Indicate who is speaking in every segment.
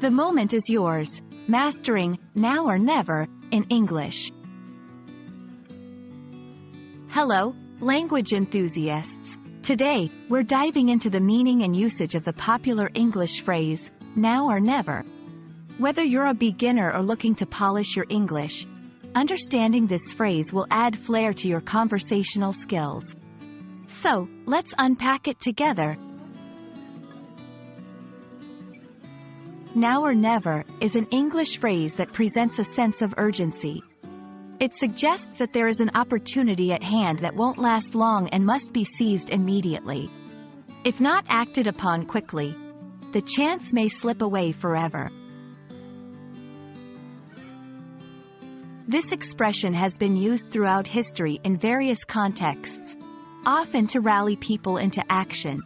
Speaker 1: The moment is yours. Mastering Now or Never in English. Hello, language enthusiasts. Today, we're diving into the meaning and usage of the popular English phrase, now or never. Whether you're a beginner or looking to polish your English, understanding this phrase will add flair to your conversational skills. So, let's unpack it together. Now or never is an English phrase that presents a sense of urgency. It suggests that there is an opportunity at hand that won't last long and must be seized immediately. If not acted upon quickly, the chance may slip away forever. This expression has been used throughout history in various contexts, often to rally people into action.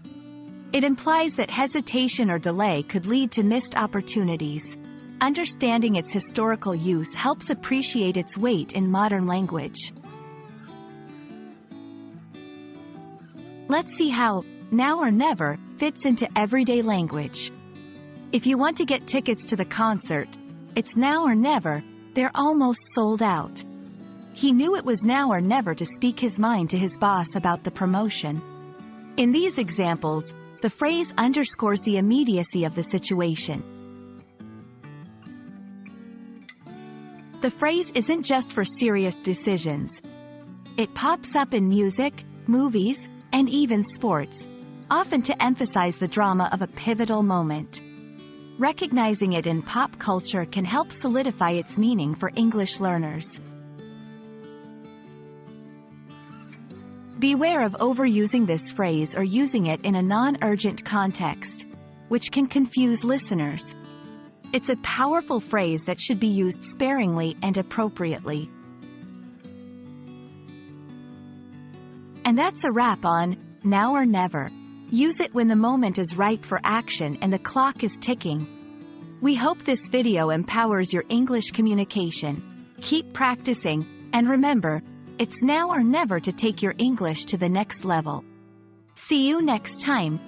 Speaker 1: It implies that hesitation or delay could lead to missed opportunities. Understanding its historical use helps appreciate its weight in modern language. Let's see how now or never fits into everyday language. If you want to get tickets to the concert, it's now or never, they're almost sold out. He knew it was now or never to speak his mind to his boss about the promotion. In these examples, the phrase underscores the immediacy of the situation. The phrase isn't just for serious decisions. It pops up in music, movies, and even sports, often to emphasize the drama of a pivotal moment. Recognizing it in pop culture can help solidify its meaning for English learners. Beware of overusing this phrase or using it in a non-urgent context, which can confuse listeners. It's a powerful phrase that should be used sparingly and appropriately. And that's a wrap on Now or Never. Use it when the moment is right for action and the clock is ticking. We hope this video empowers your English communication. Keep practicing, and remember, it's now or never to take your English to the next level. See you next time.